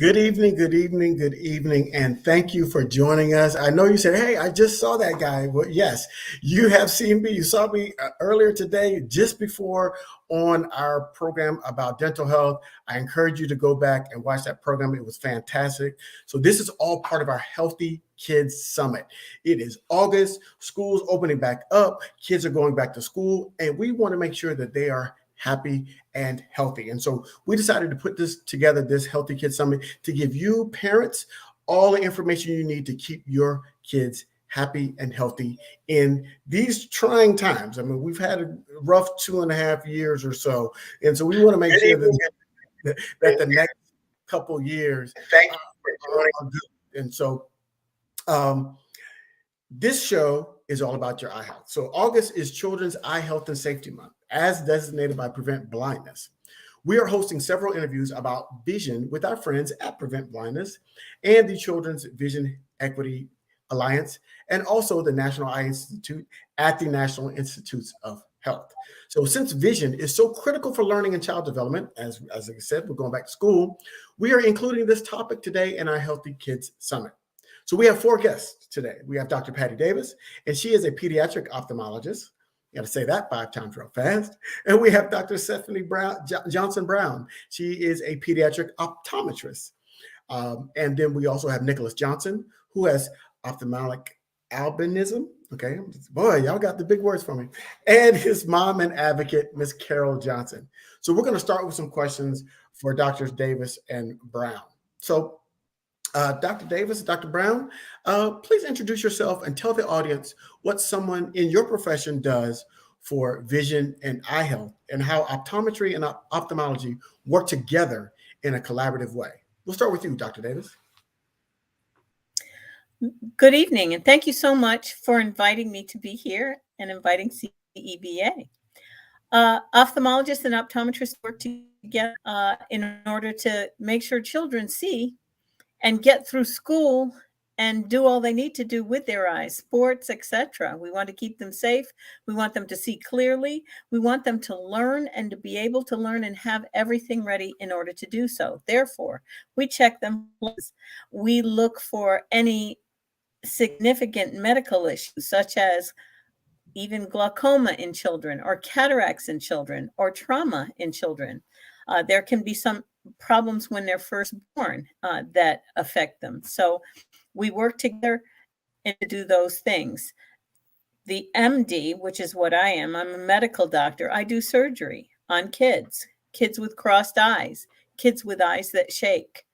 Good evening, good evening, good evening, and thank you for joining us. I know you said, "Hey, I just saw that guy." Well, yes, you have seen me. You saw me earlier today, just before on our program about dental health. I encourage you to go back and watch that program. It was fantastic. So this is all part of our Healthy Kids Summit. It is August, school's opening back up, kids are going back to school, and we want to make sure that they are happy and healthy. And so we decided to put this together, this Healthy Kids Summit, to give you parents all the information you need to keep your kids happy and healthy in these trying times. I mean, we've had a rough 2.5 years or so. And so we want to make sure that the next couple years are good. And so this show is all about your eye health. So August is Children's Eye Health and Safety Month, as designated by Prevent Blindness. We are hosting several interviews about vision with our friends at Prevent Blindness and the Children's Vision Equity Alliance, and also the National Eye Institute at the National Institutes of Health. So since vision is so critical for learning and child development, as I said, we're going back to school, we are including this topic today in our Healthy Kids Summit. So we have 4 guests today. We have Dr. Patty Davis, and she is a pediatric ophthalmologist. You got to say that 5 times real fast. And we have Dr. Stephanie Johnson Brown. She is a pediatric optometrist. And then we also have Nicholas Johnson, who has ophthalmic albinism. Okay, boy, y'all got the big words for me. And his mom and advocate, Miss Carol Johnson. So we're going to start with some questions for Drs. Davis and Brown. So Dr. Davis, Dr. Brown, please introduce yourself and tell the audience what someone in your profession does for vision and eye health and how optometry and ophthalmology work together in a collaborative way. We'll start with you, Dr. Davis. Good evening, and thank you so much for inviting me to be here and inviting CEBA. Ophthalmologists and optometrists work together in order to make sure children see and get through school and do all they need to do with their eyes, sports, etc. We want to keep them safe. We want them to see clearly. We want them to learn and to be able to learn and have everything ready in order to do so. Therefore, we check them. We look for any significant medical issues, such as even glaucoma in children, or cataracts in children, or trauma in children. There can be some problems when they're first born that affect them. So we work together to do those things. The MD, which is what I am, I'm a medical doctor. I do surgery on kids with crossed eyes, kids with eyes that shake,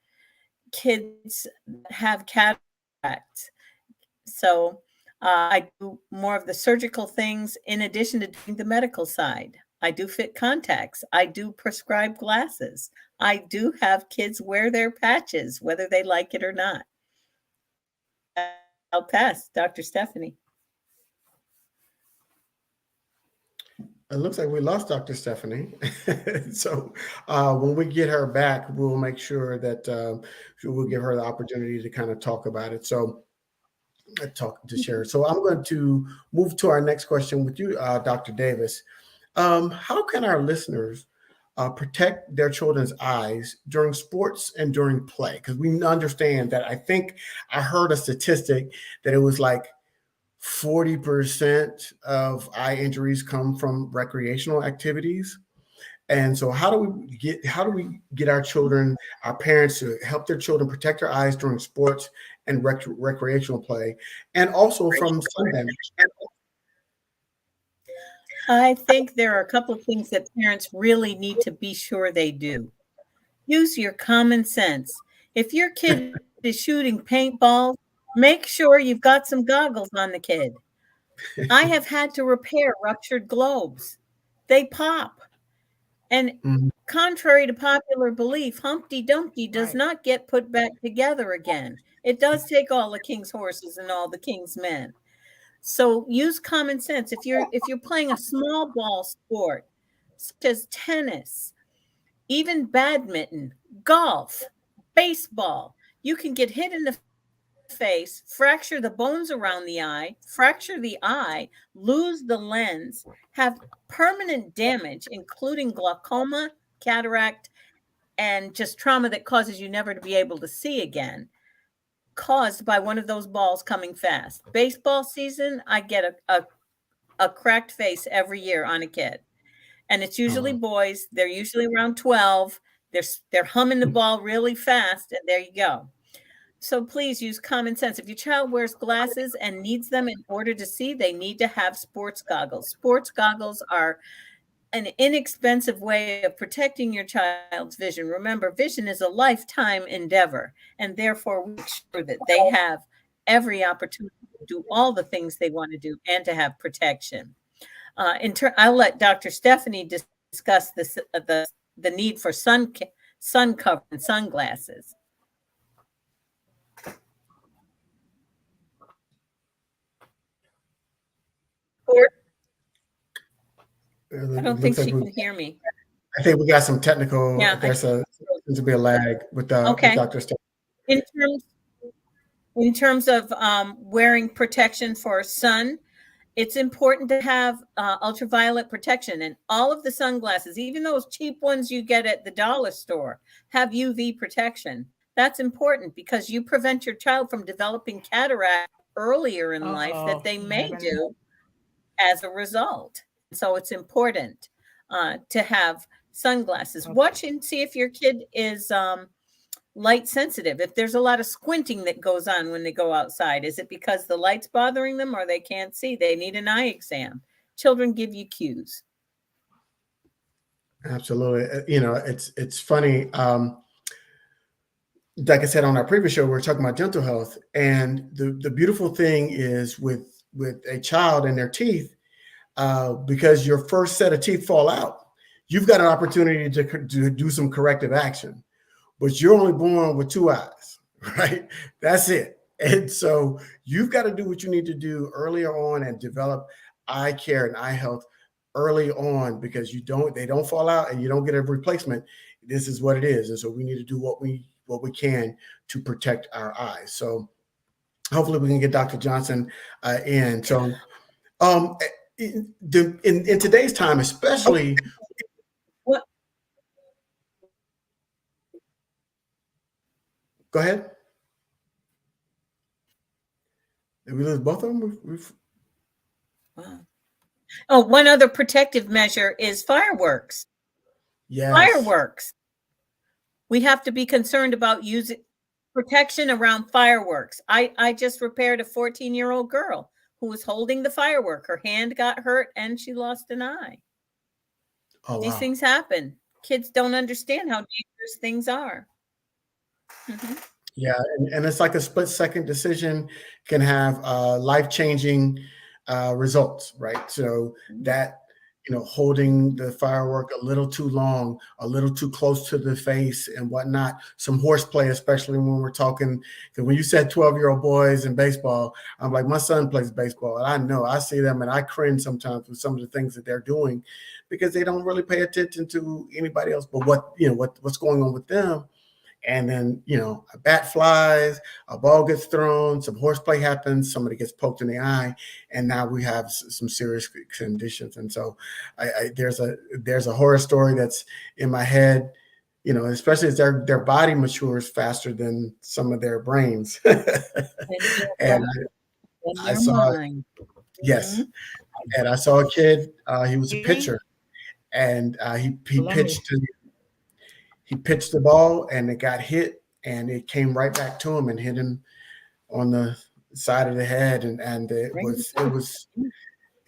kids that have cataracts. So I do more of the surgical things in addition to doing the medical side. I do fit contacts. I do prescribe glasses. I do have kids wear their patches, whether they like it or not. I'll pass, Dr. Stephanie. It looks like we lost Dr. Stephanie. So when we get her back, we'll make sure that we'll give her the opportunity to kind of talk about it. So to share. So I'm going to move to our next question with you, Dr. Davis. How can our listeners protect their children's eyes during sports and during play? Because we understand that I think I heard a statistic that it was like 40% of eye injuries come from recreational activities. And so how do we get our children, our parents, to help their children protect their eyes during sports and recreational play, and also from sun damage? I think there are a couple of things that parents really need to be sure they do. Use your common sense. If your kid is shooting paintballs, make sure you've got some goggles on the kid. I have had to repair ruptured globes. They pop. And contrary to popular belief, Humpty Dumpty does not get put back together again. It does take all the king's horses and all the king's men. So use common sense. If you're playing a small ball sport, such as tennis, even badminton, golf, baseball, you can get hit in the face, fracture the bones around the eye, fracture the eye, lose the lens, have permanent damage, including glaucoma, cataract, and just trauma that causes you never to be able to see again, caused by one of those balls coming fast. Baseball season, I get a cracked face every year on a kid. And it's usually boys. They're usually around 12. They're humming the ball really fast, and there you go. So please use common sense. If your child wears glasses and needs them in order to see, they need to have sports goggles. Sports goggles are an inexpensive way of protecting your child's vision. Remember, vision is a lifetime endeavor, and therefore we make sure that they have every opportunity to do all the things they want to do and to have protection. I'll let Dr. Stephanie discuss this, the need for sun cover and sunglasses. I don't think she can hear me. I think we got some technical. Yeah, seems to be a lag with Dr. Stephanie. In terms of wearing protection for sun, it's important to have ultraviolet protection, and all of the sunglasses, even those cheap ones you get at the dollar store, have UV protection. That's important because you prevent your child from developing cataract earlier in life that they may do as a result. So it's important to have sunglasses. Watch and see if your kid is light sensitive. If there's a lot of squinting that goes on when they go outside, is it because the light's bothering them or they can't see? They need an eye exam. Children give you cues. Absolutely. It's funny. Like I said on our previous show, we were talking about dental health, and the beautiful thing is with a child and their teeth, because your first set of teeth fall out, you've got an opportunity to do some corrective action. But you're only born with two eyes, right? That's it. And so you've got to do what you need to do earlier on and develop eye care and eye health early on, because they don't fall out and you don't get a replacement. This is what it is. And so we need to do what we can to protect our eyes. So hopefully we can get Dr. Johnson in. So in today's time, especially. Go ahead. Did we lose both of them? Wow. Oh, one other protective measure is fireworks. Yes. Fireworks. We have to be concerned about using protection around fireworks. I just repaired a 14-year-old girl who was holding the firework. Her hand got hurt and she lost an eye. Oh, wow. These things happen. Kids don't understand how dangerous things are. Mm-hmm. Yeah, and it's like a split-second decision can have life-changing results, right? So that, holding the firework a little too long, a little too close to the face and whatnot, some horseplay, especially when we're talking, because when you said 12-year-old boys in baseball, I'm like, my son plays baseball, and I know, I see them, and I cringe sometimes with some of the things that they're doing because they don't really pay attention to anybody else but what's going on with them. And then, a bat flies, a ball gets thrown, some horseplay happens, somebody gets poked in the eye, and now we have some serious conditions. And so there's a horror story that's in my head, especially as their body matures faster than some of their brains. And I saw, yes, and I saw a kid, he was a pitcher, and he pitched to He pitched the ball and it got hit, and it came right back to him and hit him on the side of the head. And it was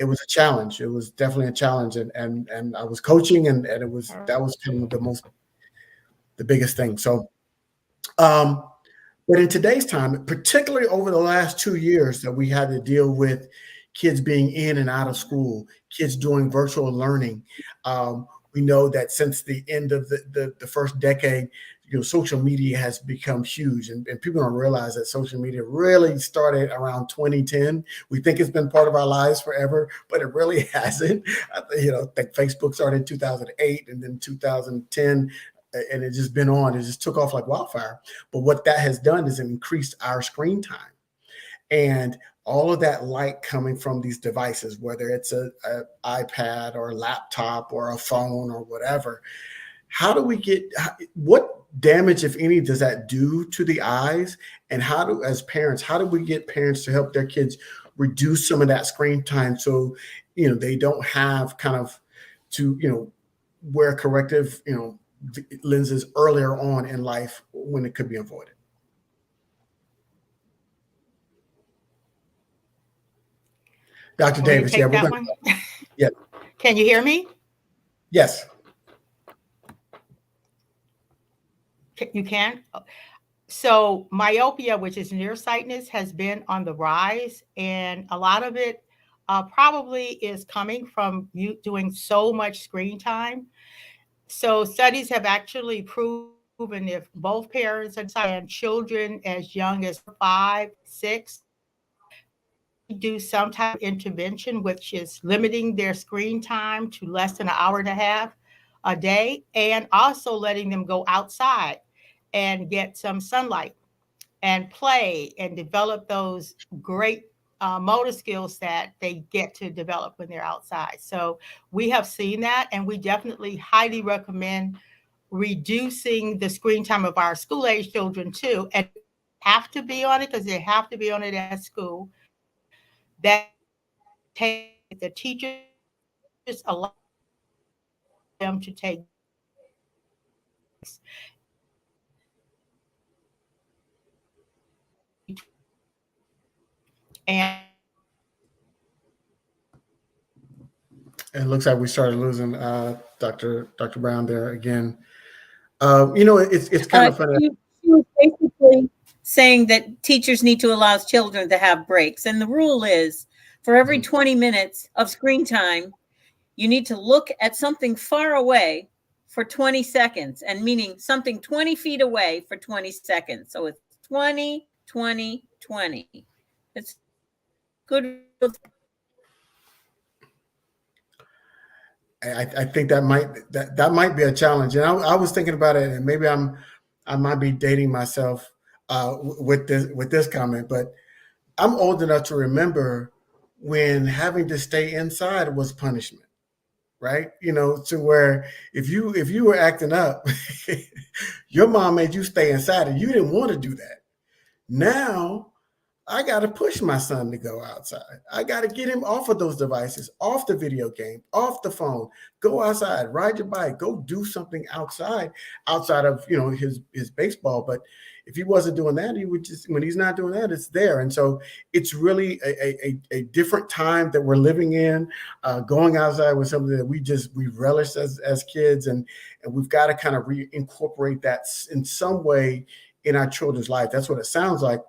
a challenge. It was definitely a challenge. And I was coaching, and that was kind of the biggest thing. So, but in today's time, particularly over the last 2 years that we had to deal with kids being in and out of school, kids doing virtual learning, we know that since the end of the first decade, social media has become huge, and people don't realize that social media really started around 2010. We think it's been part of our lives forever, but it really hasn't. I think Facebook started in 2008, and then 2010, and it's just been on. It just took off like wildfire. But what that has done is increased our screen time. And all of that light coming from these devices, whether it's a iPad or a laptop or a phone or whatever, how do we get, what damage, if any, does that do to the eyes? And how do, as parents, how do we get parents to help their kids reduce some of that screen time so, they don't have kind of to, wear corrective, lenses earlier on in life when it could be avoided? Dr. Want me to Davis, yeah, take we're that going one? to, yeah, Can you hear me? yes. You can? So myopia, which is nearsightedness, has been on the rise, and a lot of it probably is coming from you doing so much screen time. So studies have actually proven if both parents and children as young as 5, 6 do some type of intervention, which is limiting their screen time to less than an hour and a half a day, and also letting them go outside and get some sunlight and play and develop those great motor skills that they get to develop when they're outside. So we have seen that, and we definitely highly recommend reducing the screen time of our school age children too, and have to be on it because they have to be on it at school. That take the teachers allow them to take and It looks like we started losing Dr. Brown there again. It's kind of funny. She was basically saying that teachers need to allow children to have breaks. And the rule is for every 20 minutes of screen time, you need to look at something far away for 20 seconds, and meaning something 20 feet away for 20 seconds. So it's 20, 20, 20. It's good. I think that might be a challenge, and I was thinking about it, and maybe I might be dating myself with this comment, but I'm old enough to remember when having to stay inside was punishment, right? To where if you were acting up, your mom made you stay inside, and you didn't want to do that. Now I got to push my son to go outside. I got to get him off of those devices, off the video game, off the phone. Go outside, ride your bike, go do something outside of his baseball. But if he wasn't doing that, he would just, when he's not doing that, it's there. And so it's really a different time that we're living in. Going outside was something that we relished as kids, and we've got to kind of reincorporate that in some way in our children's life. That's what it sounds like.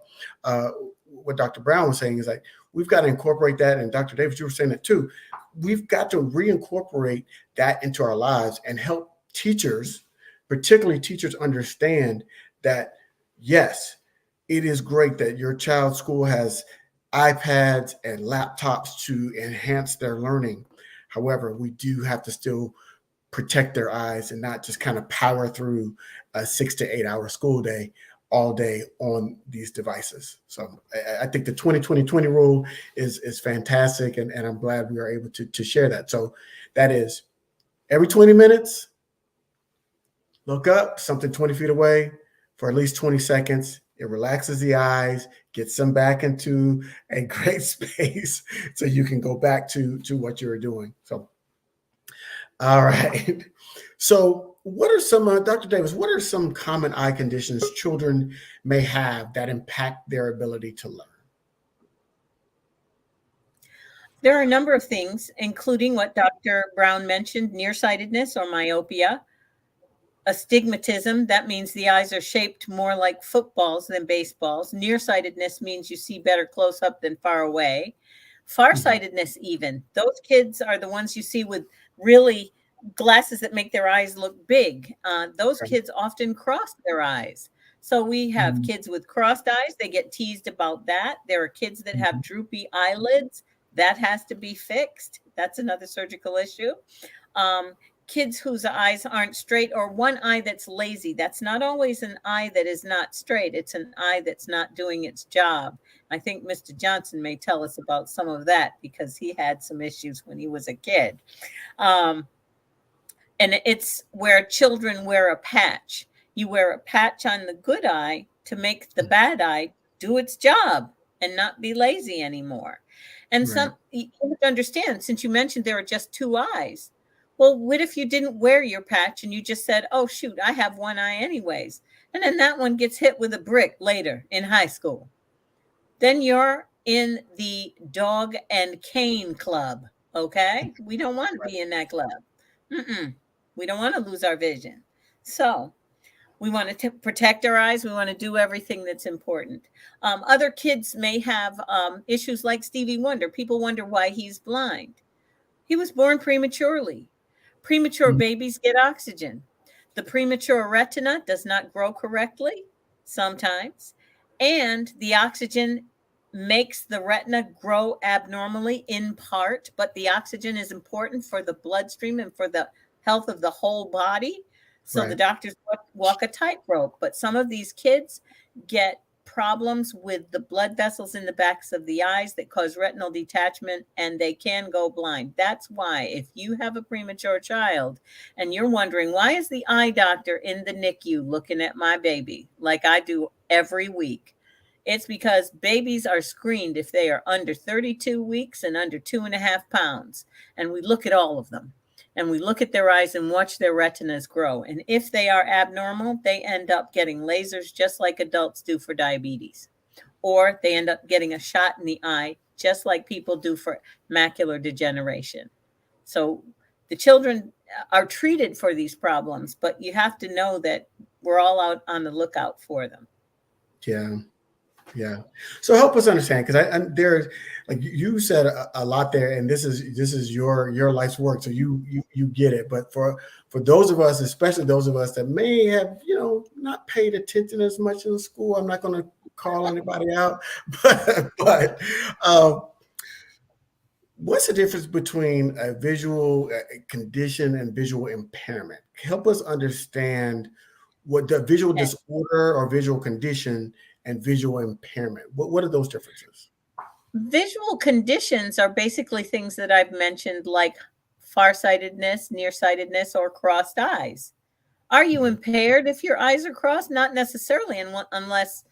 What Dr. Brown was saying is like, we've got to incorporate that. And Dr. Davis, you were saying it too. We've got to reincorporate that into our lives and help teachers, particularly teachers, understand that, yes, it is great that your child's school has iPads and laptops to enhance their learning. However, we do have to still protect their eyes and not just kind of power through a 6 to 8 hour school day all day on these devices. So I think the 20-20-20 rule is fantastic, and I'm glad we are able to share that. So that is every 20 minutes, look up, something 20 feet away for at least 20 seconds. It relaxes the eyes, gets them back into a great space so you can go back to what you were doing. So, all right. So what are some, Dr. Davis, what are some common eye conditions children may have that impact their ability to learn? There are a number of things, including what Dr. Brown mentioned, nearsightedness or myopia, astigmatism. That means the eyes are shaped more like footballs than baseballs. Nearsightedness means you see better close up than far away. Farsightedness, even. Those kids are the ones you see with really glasses that make their eyes look big. Those kids often cross their eyes. So we have kids with crossed eyes. They get teased about that. There are kids that have droopy eyelids. That has to be fixed. That's another surgical issue. Kids whose eyes aren't straight, or one eye that's lazy. That's not always an eye that is not straight. It's an eye that's not doing its job. I think Mr. Johnson may tell us about some of that because he had some issues when he was a kid. And it's where children wear a patch. You wear a patch on the good eye to make the bad eye do its job and not be lazy anymore. And Right. you have to understand, since you mentioned there are just two eyes, well, what if you didn't wear your patch and you just said, oh, shoot, I have one eye anyways. And then that one gets hit with a brick later in high school. Then you're in the dog and cane club. Okay. We don't want to be in that club. We don't want to lose our vision. So we want to protect our eyes. We want to do everything that's important. Other kids may have issues like Stevie Wonder. People wonder why he's blind. He was born prematurely. Premature babies get oxygen. The premature retina does not grow correctly sometimes, and the oxygen makes the retina grow abnormally in part, but the oxygen is important for the bloodstream and for the health of the whole body. So the doctors walk a tightrope, but some of these kids get problems with the blood vessels in the backs of the eyes that cause retinal detachment, and they can go blind. That's why if you have a premature child and you're wondering, why is the eye doctor in the NICU looking at my baby like I do every week? It's because babies are screened if they are under 32 weeks and under 2.5 pounds. And we look at all of them. And we look at their eyes and watch their retinas grow. And if they are abnormal, they end up getting lasers just like adults do for diabetes. Or they end up getting a shot in the eye just like people do for macular degeneration. So the children are treated for these problems, but you have to know that we're all out on the lookout for them. Yeah. Yeah. So help us understand, because there's, like you said a lot there, and this is your life's work, so you get it. But for those of us, especially those of us that may have not paid attention as much in school, I'm not going to call anybody out, but what's the difference between a visual condition and visual impairment? Help us understand what the visual disorder or visual condition and visual impairment. What are those differences? Visual conditions are basically things that I've mentioned, like farsightedness, nearsightedness, or crossed eyes. Are you impaired if your eyes are crossed? Not necessarily, unless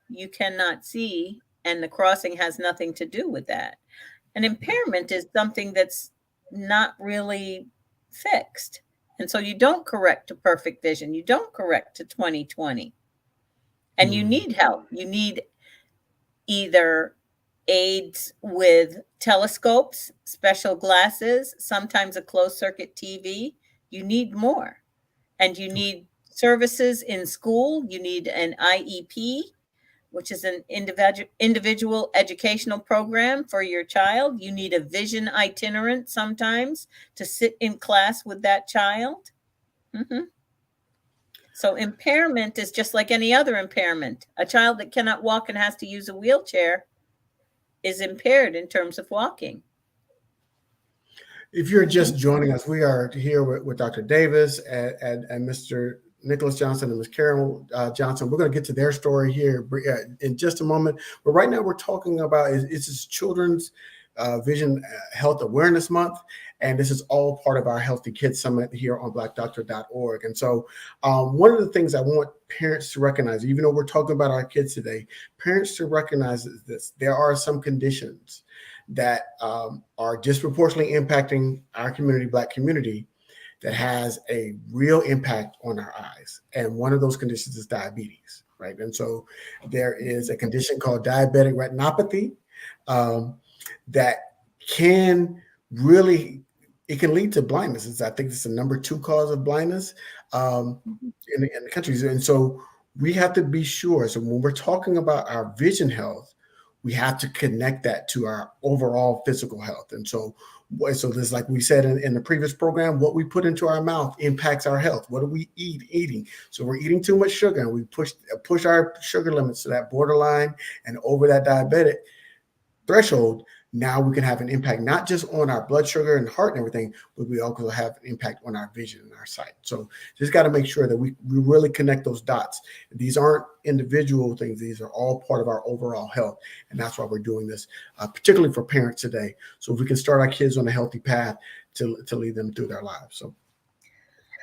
you cannot see, and the crossing has nothing to do with that. An impairment is something that's not really fixed. And so you don't correct to perfect vision. You don't correct to 20/20. And you need help. You need either aids with telescopes, special glasses, sometimes a closed circuit TV. You need more. And you need services in school. You need an IEP, which is an individual educational program for your child. You need a vision itinerant sometimes to sit in class with that child. So impairment is just like any other impairment. A child that cannot walk and has to use a wheelchair is impaired in terms of walking. If you're just joining us, we are here with Dr. Davis and Mr. Nicholas Johnson and Ms. Carol Johnson. We're going to get to their story here in just a moment. But right now we're talking about it's Children's Vision Health Awareness Month. And this is all part of our Healthy Kids Summit here on blackdoctor.org. And so one of the things I want parents to recognize, even though we're talking about our kids today, parents to recognize this: there are some conditions that are disproportionately impacting our community, Black community, that has a real impact on our eyes. And one of those conditions is diabetes, right? And so there is a condition called diabetic retinopathy that can really, it can lead to blindness. I think it's the number 2 cause of blindness in the country. And so we have to be sure. So when we're talking about our vision health, we have to connect that to our overall physical health. And so this, like we said in the previous program, what we put into our mouth impacts our health. What are we eating? So we're eating too much sugar, and we push our sugar limits to that borderline and over that diabetic threshold. Now we can have an impact not just on our blood sugar and heart and everything, but we also have an impact on our vision and our sight. So just got to make sure that we really connect those dots. These aren't individual things. These are all part of our overall health. And that's why we're doing this, particularly for parents today. So if we can start our kids on a healthy path to lead them through their lives. So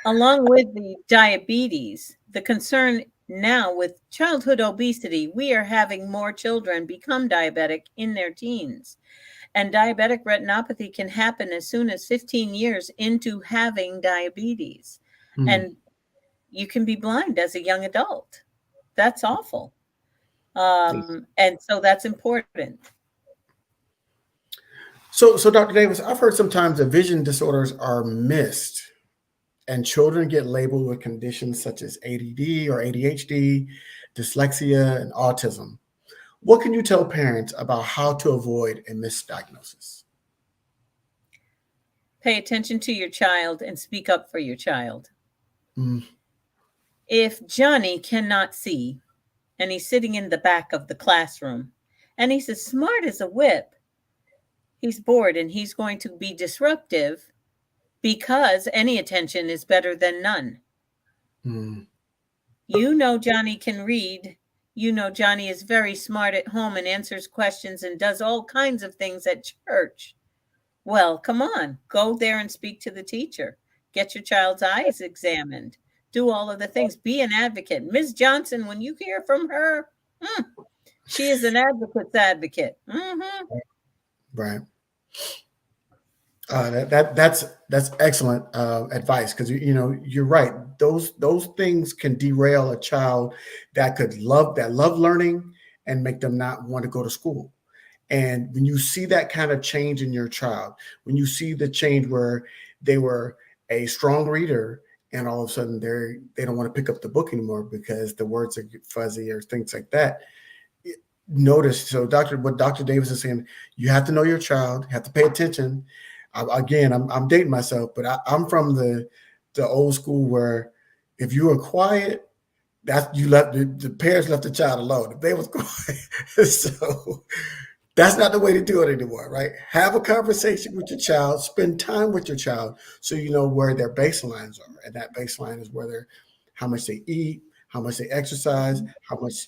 Along with the diabetes, the concern now with childhood obesity, we are having more children become diabetic in their teens. And diabetic retinopathy can happen as soon as 15 years into having diabetes. And you can be blind as a young adult. That's awful. And so that's important. So, Dr. Davis, I've heard sometimes that vision disorders are missed and children get labeled with conditions such as ADD or ADHD, dyslexia, and autism. What can you tell parents about how to avoid a misdiagnosis? Pay attention to your child and speak up for your child. Mm. If Johnny cannot see and he's sitting in the back of the classroom and he's as smart as a whip, he's bored and he's going to be disruptive because any attention is better than none. Mm. You know Johnny can read. You know Johnny is very smart at home and answers questions and does all kinds of things at church. Well, come on, go there and speak to the teacher. Get your child's eyes examined. Do all of the things. Be an advocate. Ms. Johnson, when you hear from her, she is an advocate's advocate. Mm-hmm. Right. That's excellent advice, because you're right. Those things can derail a child that love learning and make them not want to go to school. And when you see that kind of change in your child, when you see the change where they were a strong reader and all of a sudden they don't want to pick up the book anymore because the words are fuzzy or things like that. Notice, so what Dr. Davis is saying, you have to know your child, you have to pay attention. I'm dating myself, but I'm from the old school where if you were quiet, that you left the parents left the child alone. If they was quiet, so that's not the way to do it anymore, right? Have a conversation with your child, spend time with your child, so you know where their baselines are, and that baseline is how much they eat, how much they exercise, how much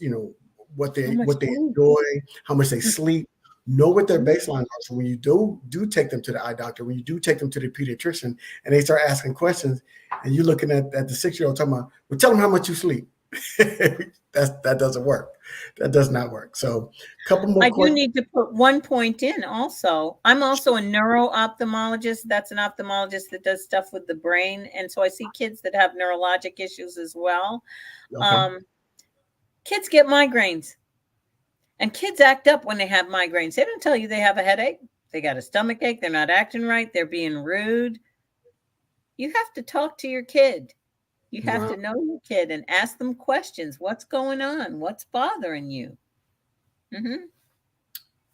what they enjoy, how much they sleep. Know what their baseline are. So when you do take them to the eye doctor, when you do take them to the pediatrician, and they start asking questions, and you're looking at the 6-year-old talking about, well, tell them how much you sleep. That doesn't work. That does not work. So a couple more questions. I do need to put one point in also. I'm also a neuro-ophthalmologist. That's an ophthalmologist that does stuff with the brain. And so I see kids that have neurologic issues as well. Okay. Kids get migraines. And kids act up when they have migraines. They don't tell you they have a headache. They got a stomach ache. They're not acting right. They're being rude. You have to talk to your kid. You have to know your kid and ask them questions. What's going on? What's bothering you? Mm-hmm.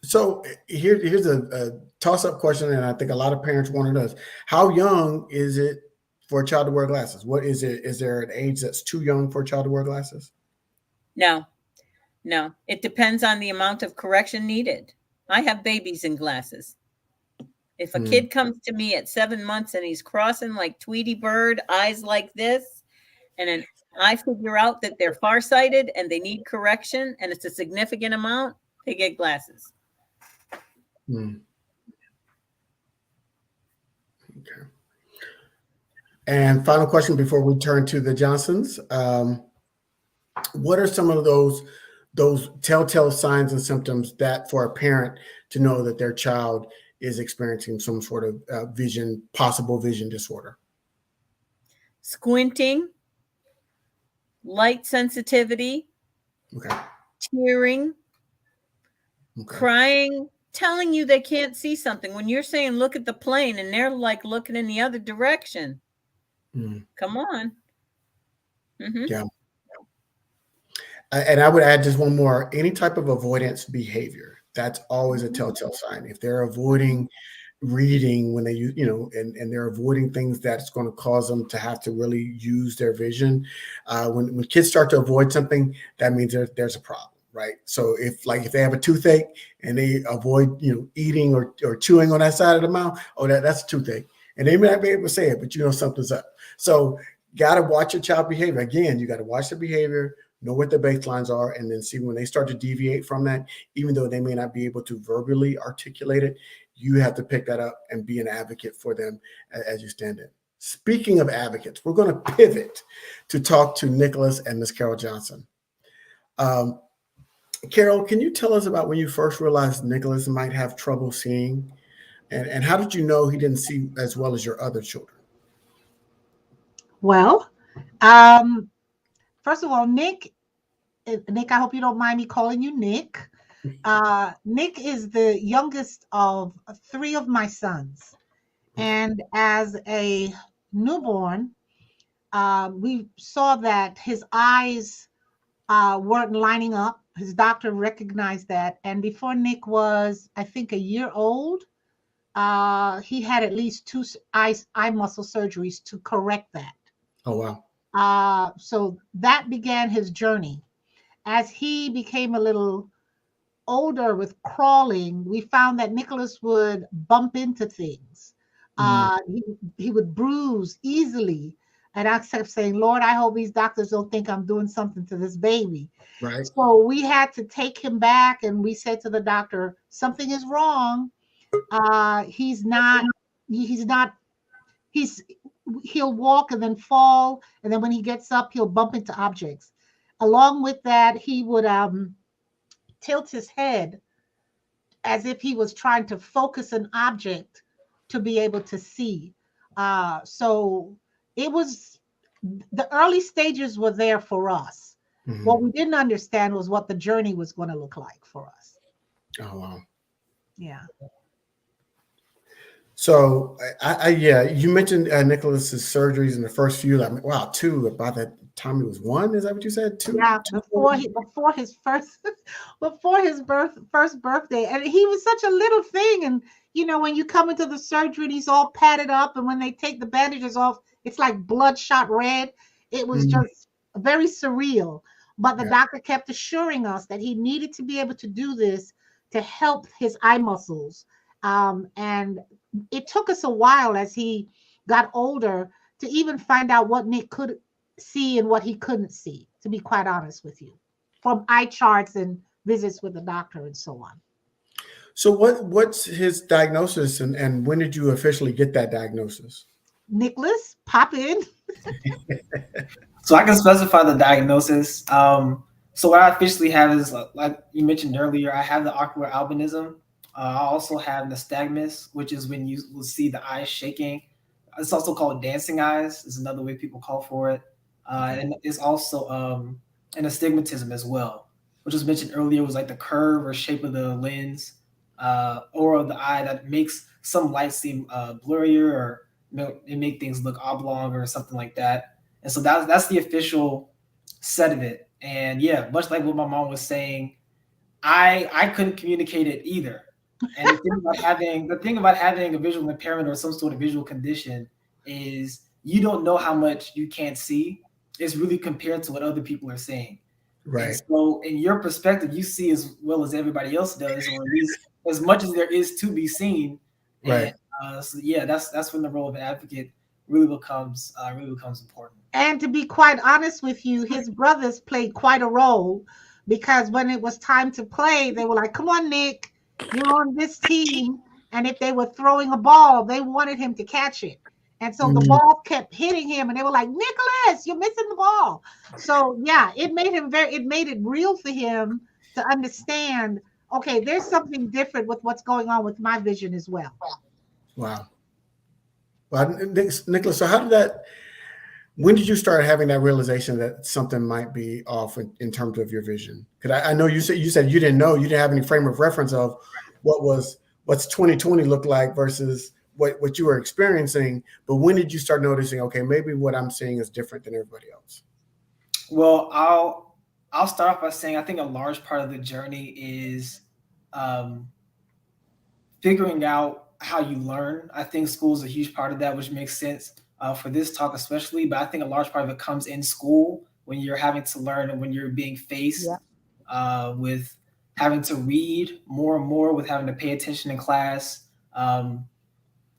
So here's a toss-up question, and I think a lot of parents want to know: how young is it for a child to wear glasses? What is it? Is there an age that's too young for a child to wear glasses? No, it depends on the amount of correction needed. I have babies in glasses. If a kid comes to me at 7 months and he's crossing like Tweety Bird, eyes like this, and then I figure out that they're farsighted and they need correction and it's a significant amount, they get glasses. Okay. And final question before we turn to the Johnsons. What are some of those telltale signs and symptoms that for a parent to know that their child is experiencing some sort of possible vision disorder? Squinting, light sensitivity, tearing, crying, telling you they can't see something. When you're saying, look at the plane, and they're like looking in the other direction. Come on. Mm-hmm. Yeah. And I would add just one more: any type of avoidance behavior, that's always a telltale sign. If they're avoiding reading when they use, and they're avoiding things that's going to cause them to have to really use their vision. When kids start to avoid something, that means there's a problem, right? So if they have a toothache and they avoid, eating or chewing on that side of the mouth, that's a toothache. And they may not be able to say it, but something's up. So got to watch your child behavior. Again, you got to watch the behavior, know what the baselines are, and then see when they start to deviate from that, even though they may not be able to verbally articulate it, you have to pick that up and be an advocate for them as you stand in. Speaking of advocates, we're going to pivot to talk to Nicholas and Miss Carol Johnson. Carol, can you tell us about when you first realized Nicholas might have trouble seeing? And how did you know he didn't see as well as your other children? Well, first of all, Nick, I hope you don't mind me calling you Nick. Nick is the youngest of three of my sons. And as a newborn, we saw that his eyes weren't lining up. His doctor recognized that. And before Nick was, I think, a year old, he had at least two eye muscle surgeries to correct that. Oh, wow. So that began his journey. As he became a little older with crawling, we found that Nicholas would bump into things. He would bruise easily. And I kept saying, Lord, I hope these doctors don't think I'm doing something to this baby. Right. So we had to take him back, and we said to the doctor, something is wrong. He'll walk and then fall. And then when he gets up, he'll bump into objects. Along with that, he would tilt his head as if he was trying to focus an object to be able to see. So it was, the early stages were there for us. Mm-hmm. What we didn't understand was what the journey was going to look like for us. Oh, wow. Yeah. So, you mentioned Nicholas's surgeries in the first few. Like, wow, two. By the time he was one, is that what you said? Two. Yeah, two before his first birthday, and he was such a little thing. And when you come into the surgery, and he's all padded up, and when they take the bandages off, it's like bloodshot red. It was just very surreal. But the doctor kept assuring us that he needed to be able to do this to help his eye muscles. And it took us a while as he got older to even find out what Nick could see and what he couldn't see, to be quite honest with you, from eye charts and visits with the doctor and so on. So what's his diagnosis, and when did you officially get that diagnosis? Nicholas, pop in. So I can specify the diagnosis. So what I officially have is, like you mentioned earlier, I have the ocular albinism. I also have nystagmus, which is when you will see the eyes shaking. It's also called dancing eyes, is another way people call for it. And it's also an astigmatism as well, which was mentioned earlier, was like the curve or shape of the lens or of the eye that makes some light seem blurrier, or it make things look oblong or something like that. And so that's the official set of it. And yeah, much like what my mom was saying, I couldn't communicate it either. And the thing about having a visual impairment or some sort of visual condition is you don't know how much you can't see. It's really compared to what other people are saying. Right. And so in your perspective, you see as well as everybody else does, or at least as much as there is to be seen. Right. And, so yeah, that's when the role of an advocate really becomes important. And to be quite honest with you, his brothers played quite a role, because when it was time to play, they were like, come on, Nick, you're on this team. And if they were throwing a ball, they wanted him to catch it. And so the ball kept hitting him, and they were like, Nicholas, you're missing the ball. So yeah, it made it real for him to understand, okay, there's something different with what's going on with my vision as well. Wow. Well, Nicholas, so when did you start having that realization that something might be off in terms of your vision? Because I know you said you didn't know, you didn't have any frame of reference of what's 2020 look like versus what you were experiencing. But when did you start noticing, okay, maybe what I'm seeing is different than everybody else? Well, I'll start off by saying I think a large part of the journey is figuring out how you learn. I think school is a huge part of that, which makes sense for this talk especially. But I think a large part of it comes in school, when you're having to learn and when you're being faced with having to read more and more, with having to pay attention in class.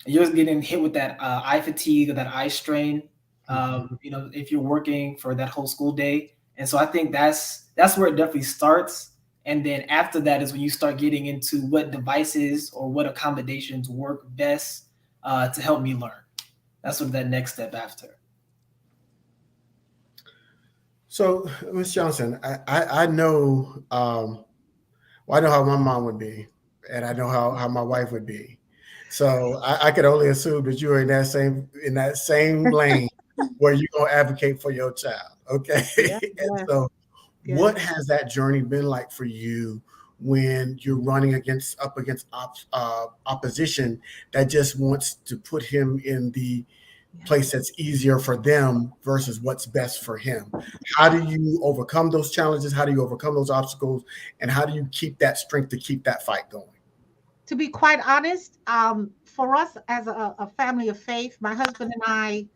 You're getting hit with that eye fatigue or that eye strain, if you're working for that whole school day. And so I think that's where it definitely starts. And then after that is when you start getting into what devices or what accommodations work best to help me learn. that's sort of that next step after. So, Ms. Johnson, I know I know how my mom would be, and I know how my wife would be. So I could only assume that you are in that same lane where you're gonna advocate for your child. Okay. Yeah, And yeah, so yeah. what has that journey been like for you when you're running up against opposition that just wants to put him in the place that's easier for them versus what's best for him? How do you overcome those challenges? How do you overcome those obstacles? And how do you keep that strength to keep that fight going? To be quite honest, for us as a family of faith, my husband and I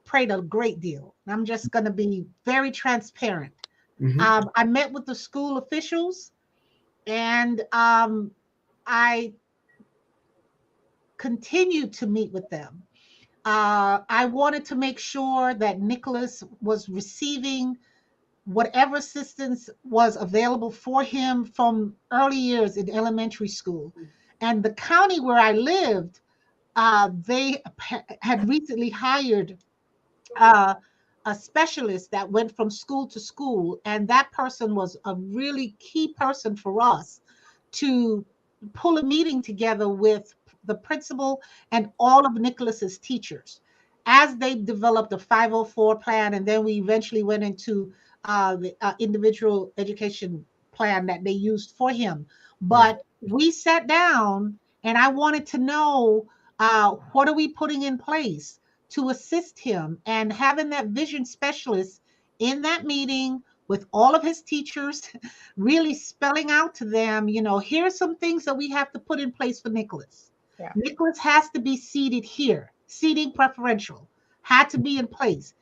prayed a great deal. I'm just going to be very transparent. Mm-hmm. I met with the school officials, and I continued to meet with them. I wanted to make sure that Nicholas was receiving whatever assistance was available for him from early years in elementary school. And the county where I lived, they had recently hired uh, a specialist that went from school to school, and that person was a really key person for us to pull a meeting together with the principal and all of Nicholas's teachers as they developed a 504 plan, and then we eventually went into the individual education plan that they used for him. Right. But we sat down, and I wanted to know what are we putting in place to assist him, and having that vision specialist in that meeting with all of his teachers really spelling out to them, here's some things that we have to put in place for Nicholas. Yeah. Nicholas has to be seated here. Seating preferential had to be in place.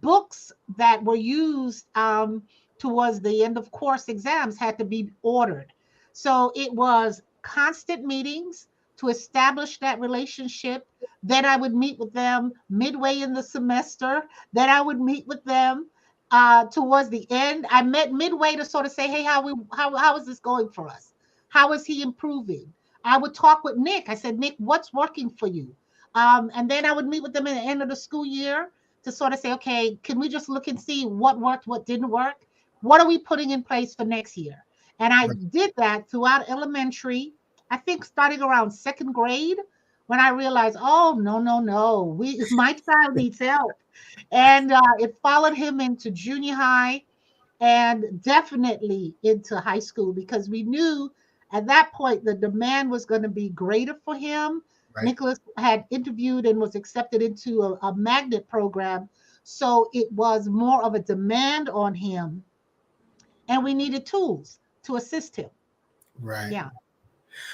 Books that were used towards the end of course exams had to be ordered. So it was constant meetings to establish that relationship. Then I would meet with them midway in the semester. Then I would meet with them towards the end. I met midway to sort of say, hey, how is this going for us? How is he improving? I would talk with Nick. I said, Nick, what's working for you? And then I would meet with them at the end of the school year to sort of say, okay, can we just look and see what worked, what didn't work? What are we putting in place for next year? And I did that throughout elementary, I think starting around second grade, when I realized, oh, no, my child needs help. And it followed him into junior high and definitely into high school, because we knew at that point the demand was going to be greater for him. Right. Nicholas had interviewed and was accepted into a magnet program. So it was more of a demand on him, and we needed tools to assist him. Right. Yeah.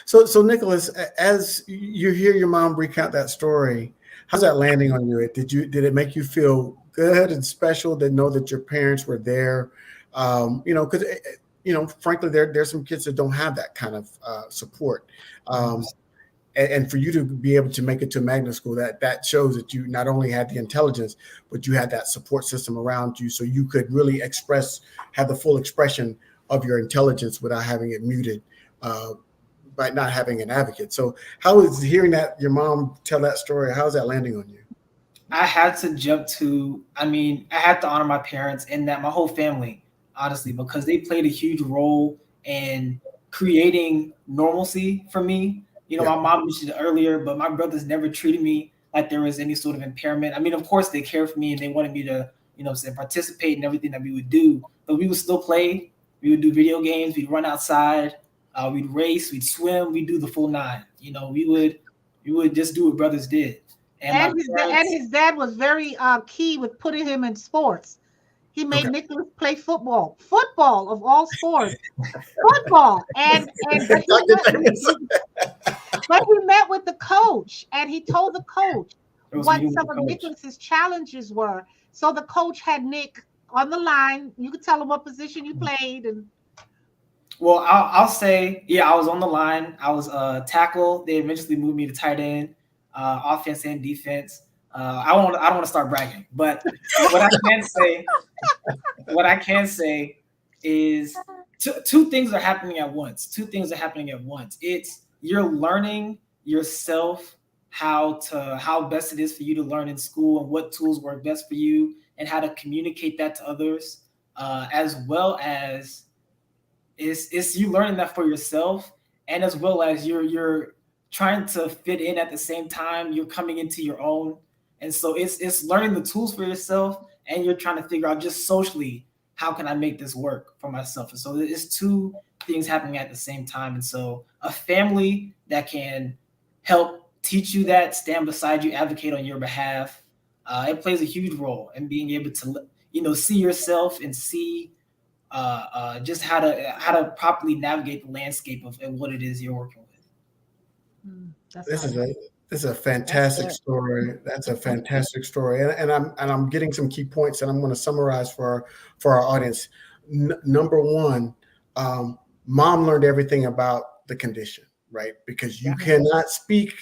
So Nicholas, as you hear your mom recount that story, how's that landing on you? Did it make you feel good and special to know that your parents were there? Because frankly, there's some kids that don't have that kind of support. And for you to be able to make it to magnet school, that shows that you not only had the intelligence, but you had that support system around you, so you could really have the full expression of your intelligence without having it muted by not having an advocate. So how is hearing that your mom tell that story, how's that landing on you? I had to honor my parents and that my whole family, honestly, because they played a huge role in creating normalcy for me. My mom mentioned it earlier, but my brothers never treated me like there was any sort of impairment. I mean, of course, they cared for me and they wanted me to, participate in everything that we would do, but we would still play. We would do video games. We'd run outside. We'd race. We'd swim. We'd do the full nine. We would just do what brothers did. And his dad was very key with putting him in sports. He made Nicholas play football of all sports, football. But he met with the coach, and he told the coach what some of Nicholas's challenges were. So the coach had Nick on the line. You could tell him what position you played. And well, I'll say, I was on the line. I was tackle. They eventually moved me to tight end, offense and defense. I don't want to start bragging, but what I can say is two things are happening at once. It's you're learning yourself how best it is for you to learn in school and what tools work best for you and how to communicate that to others, as well as it's you learning that for yourself, and as well as you're trying to fit in at the same time. You're coming into your own, and so it's learning the tools for yourself, and you're trying to figure out just socially how can I make this work for myself. And so it's two things happening at the same time. And so a family that can help teach you that, stand beside you, advocate on your behalf, it plays a huge role in being able to see yourself and see just how to properly navigate the landscape of what it is you're working with. This is a fantastic story. That's a fantastic story, and I'm getting some key points, and I'm going to summarize for our audience. Number one, mom learned everything about the condition, right? Because you cannot speak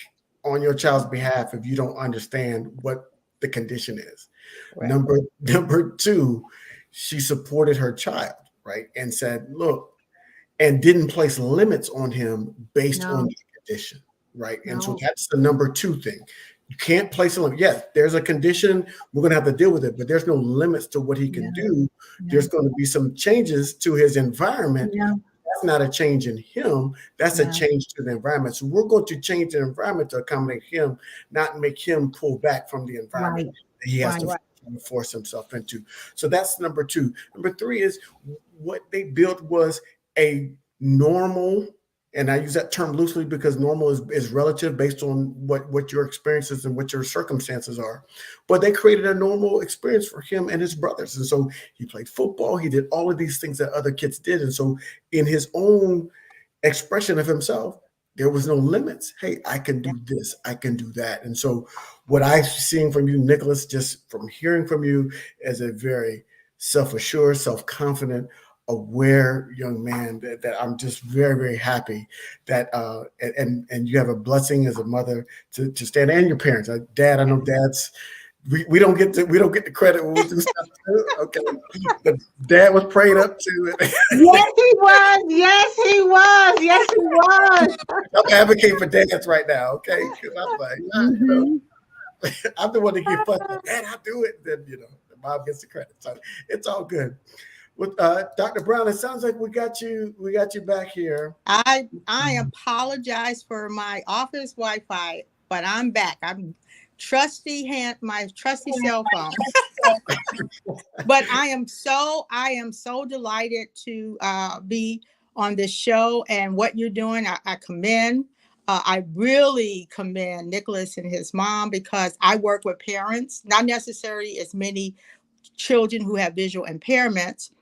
on your child's behalf if you don't understand what the condition is. Right. Number two, she supported her child, right? And said, look, and didn't place limits on him based on the condition, right? And so that's the number two thing. You can't place a limit. Yes, there's a condition, we're going to have to deal with it, but there's no limits to what he can do. There's going to be some changes to his environment. That's not a change in him. That's a change to the environment. So we're going to change the environment to accommodate him, not make him pull back from the environment that he has to force himself into. So that's number two. Number three is what they built was a normal, and I use that term loosely because normal is relative based on what your experiences and what your circumstances are. But they created a normal experience for him and his brothers. And so he played football. He did all of these things that other kids did. And so in his own expression of himself, there was no limits. Hey, I can do this. I can do that. And so what I'm seeing from you, Nicholas, just from hearing from you, is a very self-assured, self-confident, aware young man that I'm just very, very happy that and you have a blessing as a mother to stand, and your parents. Dad, I know dads, we don't get the credit when we do stuff too. Okay. But Dad was prayed up to it. Yes, he was. Yes, he was. Yes, he was. I'm advocating for dads right now, okay? Because I'm like, I'm the one that get fussed. Dad, I'll do it. Then the mom gets the credit. So it's all good. With Dr. Brown, it sounds like we got you back here. I apologize for my office Wi-Fi, but I'm back. I'm my trusty cell phone. But I am so delighted to be on this show, and what you're doing, I commend. I really commend Nicholas and his mom, because I work with parents, not necessarily as many children who have visual impairments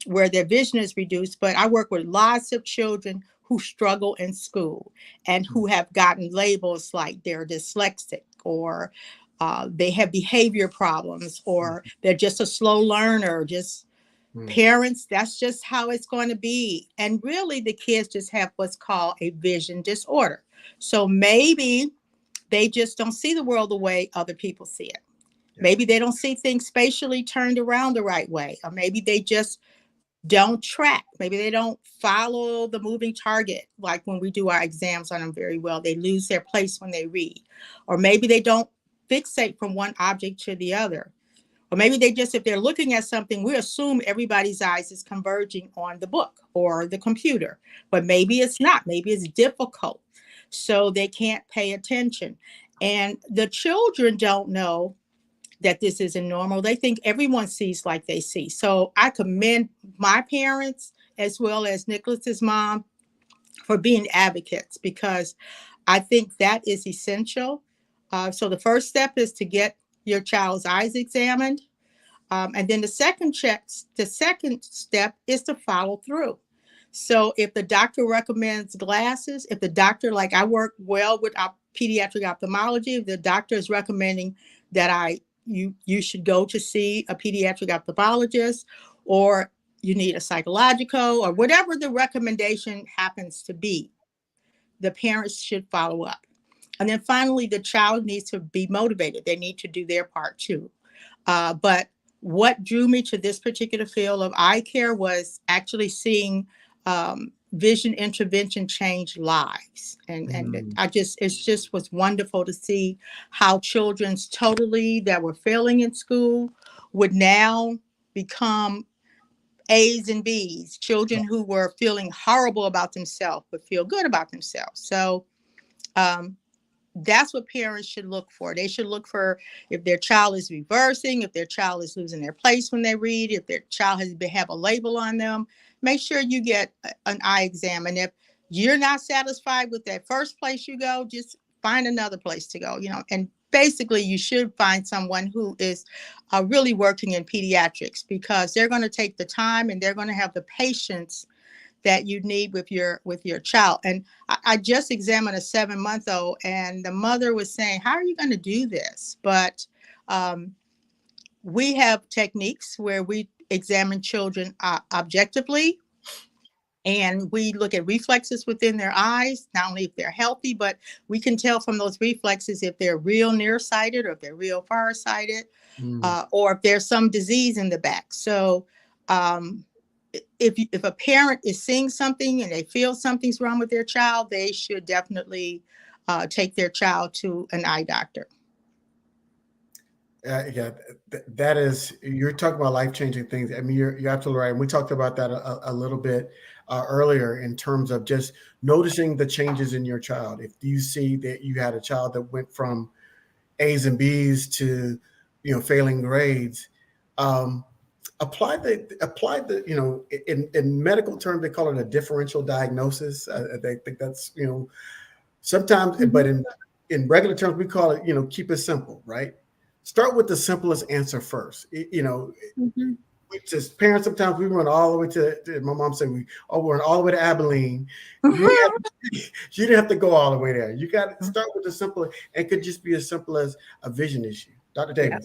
where their vision is reduced, but I work with lots of children who struggle in school and who have gotten labels like they're dyslexic, or they have behavior problems, or they're just a slow learner. Just parents, that's just how it's going to be. And really, the kids just have what's called a vision disorder. So maybe they just don't see the world the way other people see it. Maybe they don't see things spatially turned around the right way, or maybe they just don't track. Maybe they don't follow the moving target. Like when we do our exams on them very well, they lose their place when they read. Or maybe they don't fixate from one object to the other. Or maybe they just, if they're looking at something, we assume everybody's eyes is converging on the book or the computer, but maybe it's not. Maybe it's difficult. So they can't pay attention. And the children don't know that this isn't normal. They think everyone sees like they see. So I commend my parents as well as Nicholas's mom for being advocates, because I think that is essential. So the first step is to get your child's eyes examined. And then the second step is to follow through. So if the doctor recommends glasses, if the doctor, like I work well with our pediatric ophthalmology, if the doctor is recommending that you should go to see a pediatric ophthalmologist, or you need a psychological, or whatever the recommendation happens to be, the parents should follow up. And then finally, the child needs to be motivated. They need to do their part too. But what drew me to this particular field of eye care was actually seeing vision intervention changed lives. And it just was wonderful to see how children's totally that were failing in school would now become A's and B's. Children who were feeling horrible about themselves would feel good about themselves. So that's what parents should look for. They should look for if their child is reversing, if their child is losing their place when they read, if their child have a label on them. Make sure you get an eye exam. And if you're not satisfied with that first place you go, just find another place to go, and basically you should find someone who is really working in pediatrics, because they're going to take the time and they're going to have the patience that you need with your child. And I just examined a 7-month-old, and the mother was saying, how are you going to do this? But we have techniques where we examine children objectively, and we look at reflexes within their eyes, not only if they're healthy, but we can tell from those reflexes if they're real nearsighted or if they're real farsighted, or if there's some disease in the back. So if a parent is seeing something and they feel something's wrong with their child, they should definitely take their child to an eye doctor. Yeah, that is, you're talking about life-changing things. I mean, you're absolutely right. And we talked about that a little bit earlier in terms of just noticing the changes in your child. If you see that you had a child that went from A's and B's to, failing grades, apply the in medical terms, they call it a differential diagnosis. They think that's, sometimes, but in regular terms, we call it, keep it simple, right? Start with the simplest answer first. We just, parents, sometimes we run all the way to my mom said, we run all the way to Abilene. You didn't have to go all the way there. You got to start with the simple. It could just be as simple as a vision issue. Dr. Davis.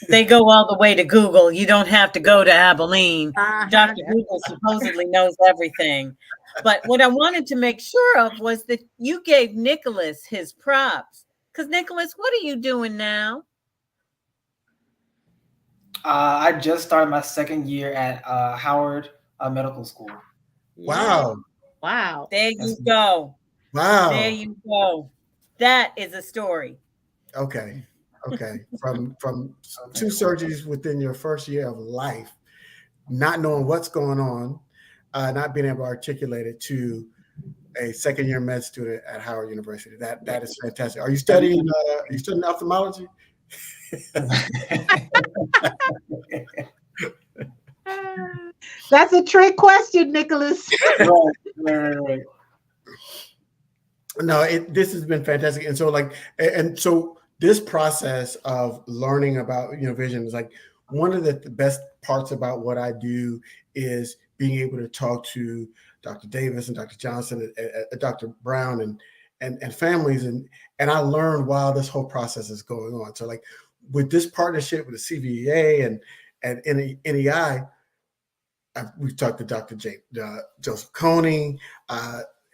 They go all the way to Google. You don't have to go to Abilene. Dr. Google supposedly knows everything. But what I wanted to make sure of was that you gave Nicholas his props. Because Nicholas, what are you doing now? I just started my second year at Howard Medical School. Wow. Wow. There you go. Wow. There you go. That is a story. Okay. From 2 surgeries within your first year of life, not knowing what's going on, not being able to articulate it, to a second-year med student at Howard University. That is fantastic. Are you studying? Ophthalmology? That's a trick question, Nicholas. Right. No, this has been fantastic, and so this process of learning about vision is like one of the best parts about what I do is being able to talk to Dr. Davis and Dr. Johnson, and Dr. Brown, and families, and I learned while this whole process is going on. So like with this partnership with the CVEA and NEI, we've talked to Dr. Joseph Coney,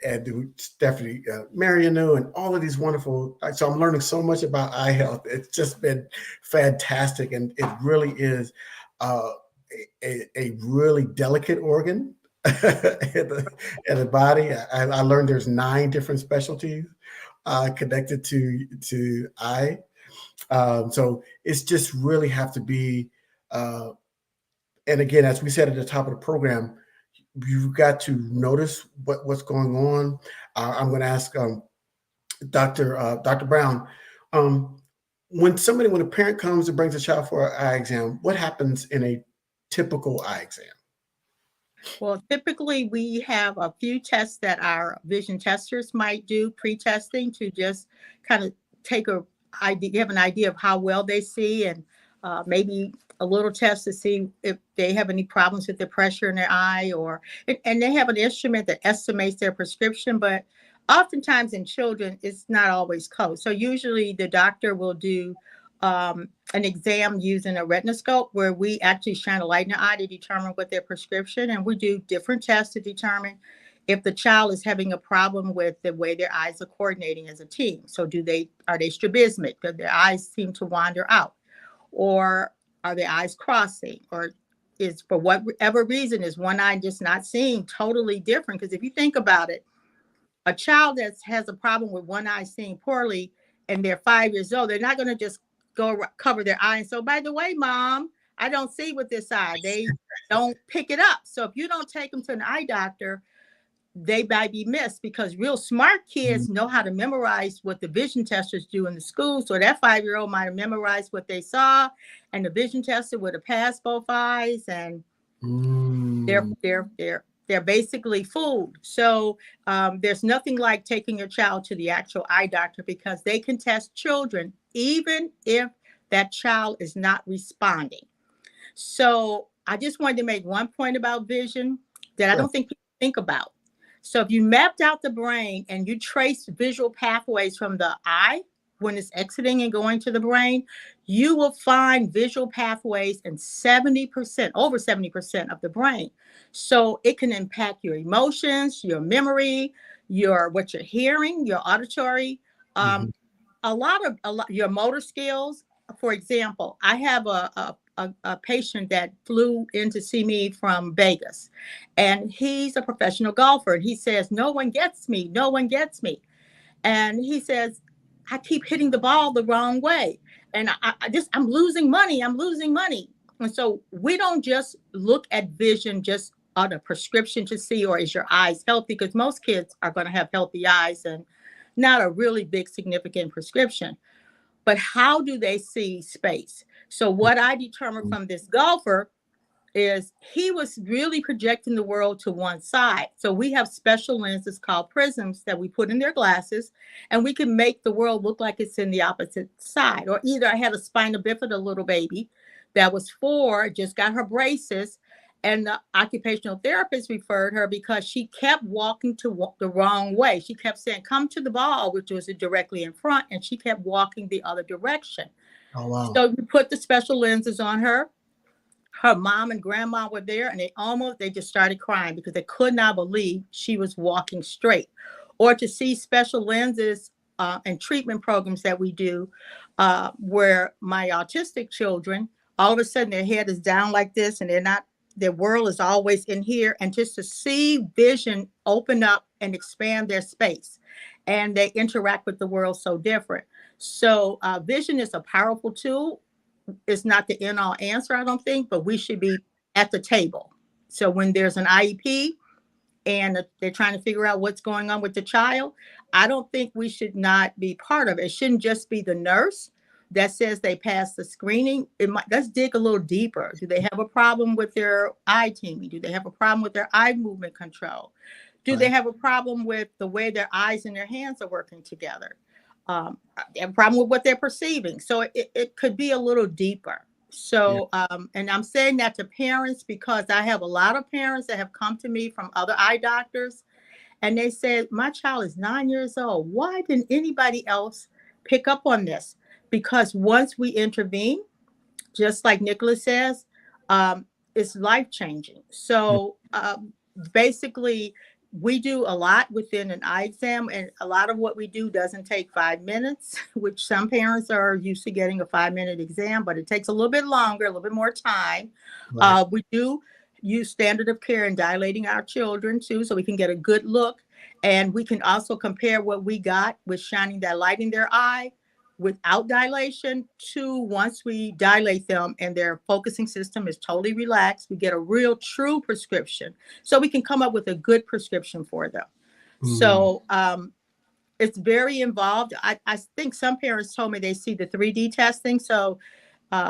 and Stephanie Marianu, and all of these wonderful. So I'm learning so much about eye health. It's just been fantastic, and it really is a really delicate organ in the body. I learned there's 9 different specialties connected to eye. So it's just really have to be. And again, as we said at the top of the program, you've got to notice what's going on. I'm going to ask Dr. Brown, when a parent comes and brings a child for an eye exam, what happens in a typical eye exam? Well, typically we have a few tests that our vision testers might do pre-testing to just kind of have an idea of how well they see, and maybe a little test to see if they have any problems with the pressure in their eye, and they have an instrument that estimates their prescription, but oftentimes in children, it's not always close. So usually the doctor will do an exam using a retinoscope, where we actually shine a light in the eye to determine what their prescription, and we do different tests to determine if the child is having a problem with the way their eyes are coordinating as a team. So are they strabismic? Do their eyes seem to wander out? Or are their eyes crossing? Or is for whatever reason is one eye just not seeing totally different. Because if you think about it, a child that has a problem with one eye seeing poorly and they're 5 years old, they're not going to just go cover their eye and so, by the way, mom, I don't see with this eye. They don't pick it up. So if you don't take them to an eye doctor, they might be missed, because real smart kids know how to memorize what the vision testers do in the school. So that 5-year-old might have memorized what they saw, and the vision tester would have passed both eyes, and they're basically fooled. So there's nothing like taking your child to the actual eye doctor, because they can test children even if that child is not responding. So I just wanted to make one point about vision that I don't think people think about. So if you mapped out the brain and you traced visual pathways from the eye when it's exiting and going to the brain, you will find visual pathways in 70%, over 70% of the brain. So it can impact your emotions, your memory, what you're hearing, your auditory, a lot your motor skills. For example, I have a patient that flew in to see me from Vegas, and he's a professional golfer. And he says, no one gets me. No one gets me. And he says, I keep hitting the ball the wrong way. And I'm losing money. I'm losing money. And so we don't just look at vision just on a prescription to see, or is your eyes healthy? Because most kids are going to have healthy eyes and not a really big significant prescription. But how do they see space? So what I determined from this golfer is he was really projecting the world to one side. So we have special lenses called prisms that we put in their glasses, and we can make the world look like it's in the opposite side. Or either I had a spina bifida little baby that was 4, just got her braces, and the occupational therapist referred her because she kept walking the wrong way. She kept saying, come to the ball, which was directly in front, and she kept walking the other direction. Oh, wow. So we put the special lenses on her. Her mom and grandma were there, and they just started crying because they could not believe she was walking straight. Or to see special lenses and treatment programs that we do where my autistic children, all of a sudden their head is down like this, and their world is always in here, and just to see vision open up and expand their space, and they interact with the world so different. So vision is a powerful tool. It's not the end-all answer, I don't think, but we should be at the table. So when there's an IEP and they're trying to figure out what's going on with the child, I don't think we should not be part of it. It shouldn't just be the nurse that says they passed the screening. Let's dig a little deeper. Do they have a problem with their eye teaming? Do they have a problem with their eye movement control? Do they have a problem with the way their eyes and their hands are working together? They have a problem with what they're perceiving. So it could be a little deeper. So, and I'm saying that to parents because I have a lot of parents that have come to me from other eye doctors, and they said, my child is 9 years old. Why didn't anybody else pick up on this? Because once we intervene, just like Nicholas says, it's life-changing. So basically, we do a lot within an eye exam, and a lot of what we do doesn't take 5 minutes, which some parents are used to getting a 5-minute exam, but it takes a little bit longer, a little bit more time. Right. We do use standard of care in dilating our children too, so we can get a good look. And we can also compare what we got with shining that light in their eye without dilation to once we dilate them and their focusing system is totally relaxed, we get a real true prescription. So we can come up with a good prescription for them. So it's very involved. I think some parents told me they see the 3D testing. So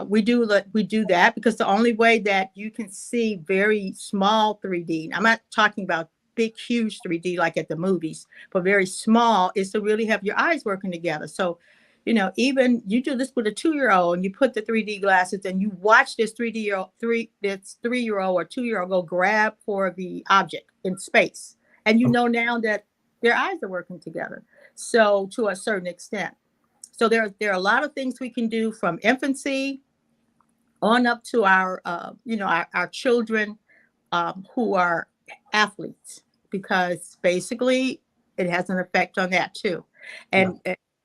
we do that because the only way that you can see very small 3D, I'm not talking about big, huge 3D like at the movies, but very small, is to really have your eyes working together. So even you do this with a 2-year-old and you put the 3D glasses and you watch this 3-year-old or 2-year-old go grab for the object in space. And now that their eyes are working together. So to a certain extent. So there are a lot of things we can do from infancy on up to our children who are athletes, because basically it has an effect on that too. And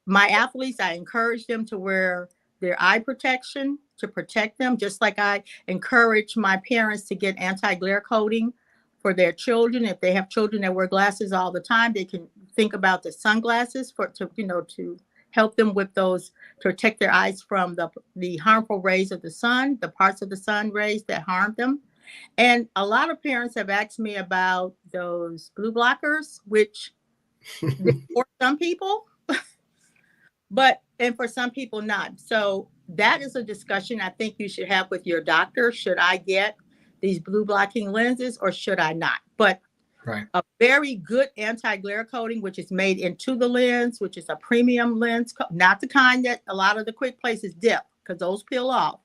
my athletes, I encourage them to wear their eye protection to protect them, just like I encourage my parents to get anti-glare coating for their children. If they have children that wear glasses all the time, they can think about the sunglasses to help them with those, to protect their eyes from the harmful rays of the sun, the parts of the sun rays that harm them. And a lot of parents have asked me about those blue blockers, which for some people, and for some people not. So that is a discussion I think you should have with your doctor. Should I get these blue blocking lenses or should I not? But Right. a very good anti-glare coating, which is made into the lens, which is a premium lens, not the kind that a lot of the quick places dip, because those peel off.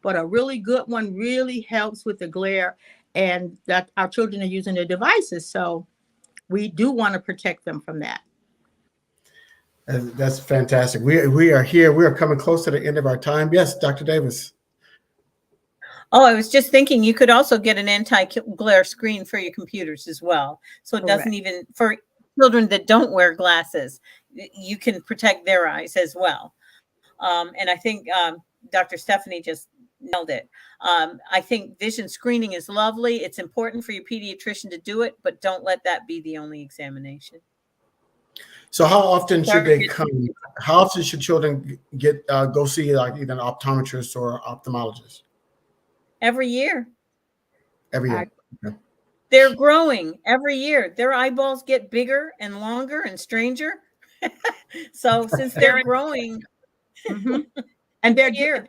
But a really good one really helps with the glare, and that our children are using their devices. So we do want to protect them from that. That's fantastic. We are here. We are coming close to the end of our time. Yes, Dr. Davis. Oh, I was just thinking you could also get an anti-glare screen for your computers as well. So it doesn't even, for children that don't wear glasses, you can protect their eyes as well. And I think Dr. Stephanie just nailed it. I think vision screening is lovely. It's important for your pediatrician to do it, but don't let that be the only examination. So how often should they come? How often should children go see like either an optometrist or ophthalmologist? Every year. Every year. Okay. They're growing every year. Their eyeballs get bigger and longer and stranger. So since they're growing, and they're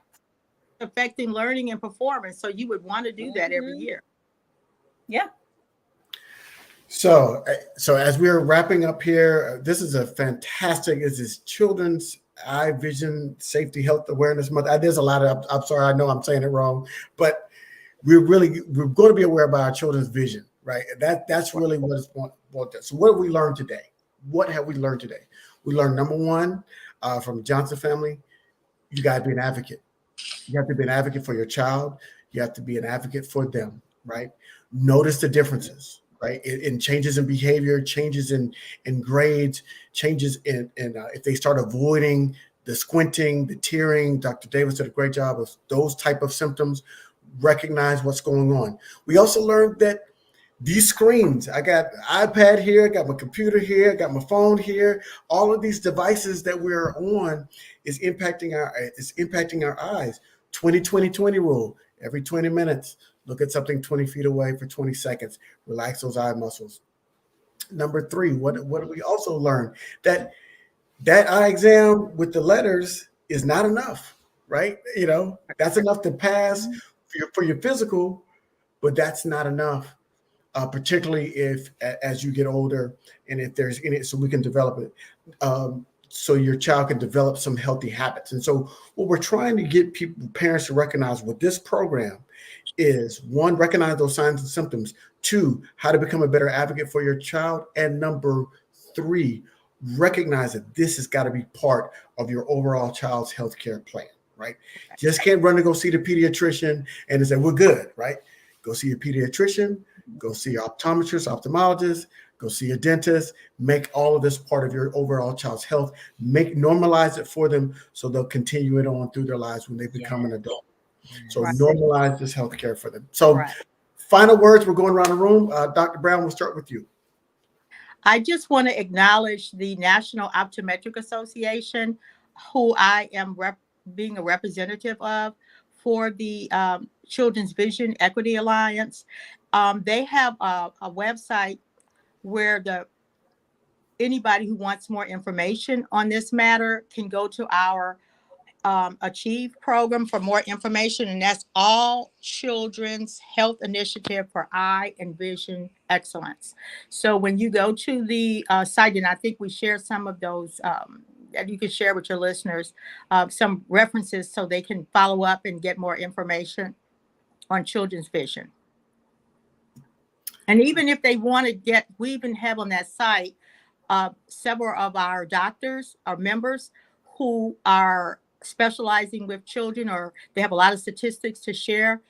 affecting learning and performance, so you would want to do that every year. Yeah. So as we're wrapping up here, this is a fantastic. This is Children's Eye Vision Safety Health Awareness Month. There's a lot of. I'm sorry, I know I'm saying it wrong, but we're going to be aware about our children's vision, right? That's really what it's about. So what have we learned today? What have we learned today? We learned number one from Johnson family. You got to be an advocate. You have to be an advocate for your child. You have to be an advocate for them, right? Notice the differences, right? In changes in behavior, changes in grades, changes in if they start avoiding the squinting, the tearing. Dr. Davis did a great job of those type of symptoms. Recognize what's going on. We also learned that these screens, I got an iPad here, I got my computer here, I got my phone here. All of these devices that we're on is impacting our eyes. 20-20-20 rule. Every 20 minutes, look at something 20 feet away for 20 seconds. Relax those eye muscles. Number three, what do we also learn? That eye exam with the letters is not enough, right? That's enough to pass for your physical, but that's not enough. Particularly if as you get older and if there's any, so we can develop it. So your child can develop some healthy habits. And so what we're trying to get parents to recognize with this program is, one, recognize those signs and symptoms. Two, how to become a better advocate for your child. And number three, recognize that this has got to be part of your overall child's healthcare plan, right? Just can't run to go see the pediatrician and say, we're good, right? Go see your pediatrician, go see your optometrist, ophthalmologist, go see a dentist, make all of this part of your overall child's health, normalize it for them so they'll continue it on through their lives when they become an adult. So normalize this healthcare for them. So final words, we're going around the room. Dr. Brown, we'll start with you. I just want to acknowledge the National Optometric Association, who I am being a representative of for the Children's Vision Equity Alliance. They have a website where anybody who wants more information on this matter can go to our Achieve program for more information, and that's All Children's Health Initiative for Eye and Vision Excellence. So when you go to the site, and I think we share some of those that you can share with your listeners, some references so they can follow up and get more information on children's vision. And even if they want to we even have on that site several of our doctors, our members who are specializing with children, or they have a lot of statistics to share.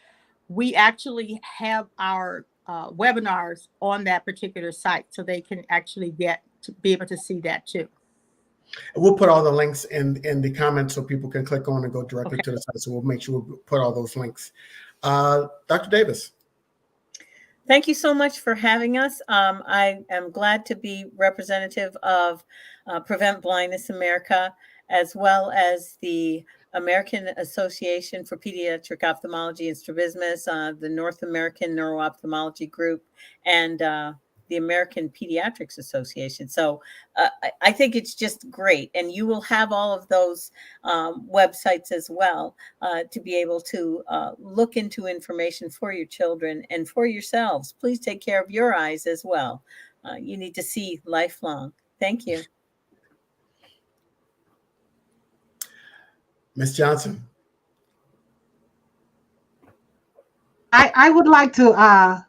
We actually have our webinars on that particular site, so they can actually be able to see that too. We'll put all the links in the comments so people can click on and go directly Okay. to the site. So we'll make sure we put all those links. Dr. Davis. Thank you so much for having us. I am glad to be representative of Prevent Blindness America, as well as the American Association for Pediatric Ophthalmology and Strabismus, the North American Neuro-Ophthalmology Group, and the American Pediatrics Association. So I think it's just great. And you will have all of those websites as well to be able to look into information for your children and for yourselves. Please take care of your eyes as well. You need to see lifelong. Thank you. Ms. Johnson. I would like to,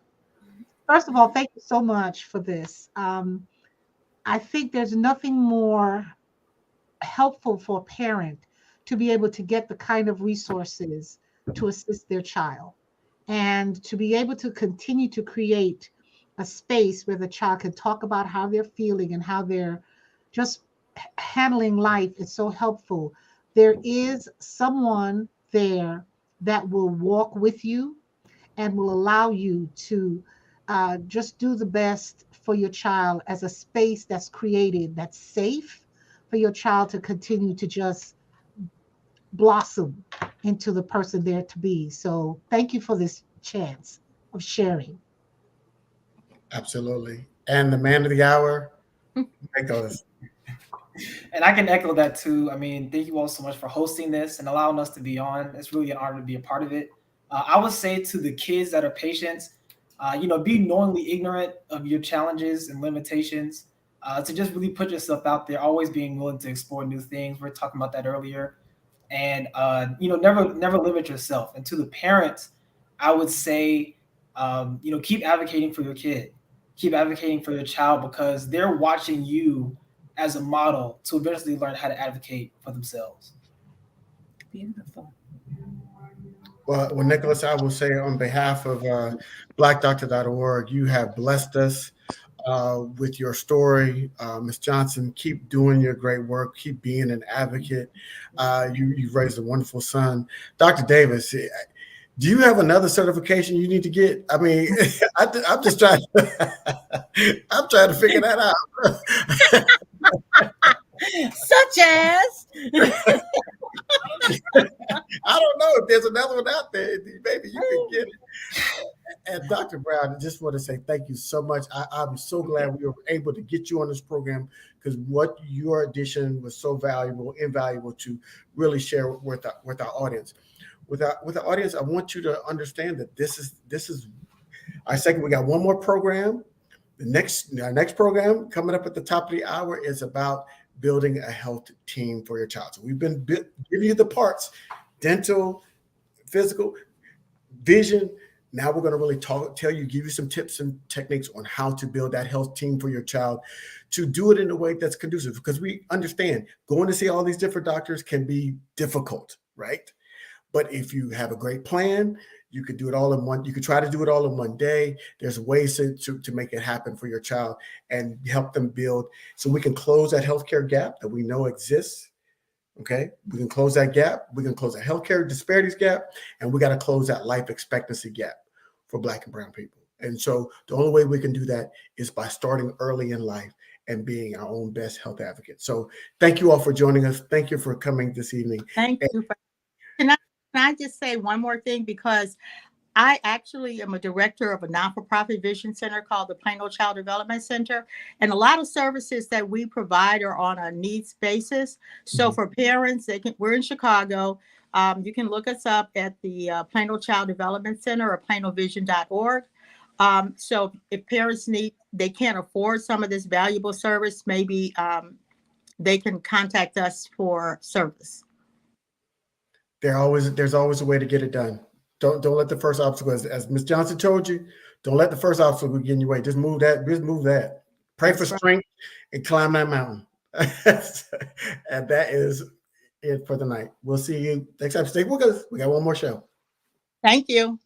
first of all, thank you so much for this. I think there's nothing more helpful for a parent to be able to get the kind of resources to assist their child and to be able to continue to create a space where the child can talk about how they're feeling and how they're just handling life is so helpful. There is someone there that will walk with you and will allow you to just do the best for your child as a space that's created, that's safe for your child to continue to just blossom into the person they're to be. So thank you for this chance of sharing. Absolutely. And the man of the hour, Nicholas. And I can echo that too. I mean, thank you all so much for hosting this and allowing us to be on. It's really an honor to be a part of it. I would say to the kids that are patients, be knowingly ignorant of your challenges and limitations, to just really put yourself out there, always being willing to explore new things. We were talking about that earlier. And, never limit yourself. And to the parents, I would say, keep advocating for your kid, keep advocating for your child, because they're watching you as a model to eventually learn how to advocate for themselves. Beautiful. Well, Nicholas, I will say on behalf of blackdoctor.org, you have blessed us with your story. Ms. Johnson, keep doing your great work. Keep being an advocate. You've raised a wonderful son. Dr. Davis, do you have another certification you need to get? I mean, I'm just trying I'm trying to figure that out. Such as? I don't know if there's another one out there. Maybe you can get it. And Dr. Brown, I just want to say thank you so much. I'm so glad we were able to get you on this program, because what your addition was so invaluable to really share with our audience. With our audience, I want you to understand that this is our second. We got one more program. Our next program coming up at the top of the hour is about building a health team for your child. So we've been giving you the parts: dental, physical, vision. Now we're going to really give you some tips and techniques on how to build that health team for your child, to do it in a way that's conducive, because we understand going to see all these different doctors can be difficult, right? But if you have a great plan, you could do it all in one. You could try to do it all in one day. There's ways to make it happen for your child and help them build, so we can close that healthcare gap that we know exists. Okay, we can close that gap. We can close that healthcare disparities gap, and we got to close that life expectancy gap for Black and brown people. And so the only way we can do that is by starting early in life and being our own best health advocate. So thank you all for joining us. Thank you for coming this evening. Thank you. Can I just say one more thing? Because I actually am a director of a non-for-profit vision center called the Plano Child Development Center. And a lot of services that we provide are on a needs basis. So for parents, we're in Chicago. You can look us up at the Plano Child Development Center or planovision.org. So if parents they can't afford some of this valuable service, maybe they can contact us for service. There's always a way to get it done. Don't let the first obstacle, as Ms. Johnson told you, don't let the first obstacle get in your way. Just move that. Pray for strength and climb that mountain. And that is it for the night. We'll see you next time. Stay with us. We got one more show. Thank you.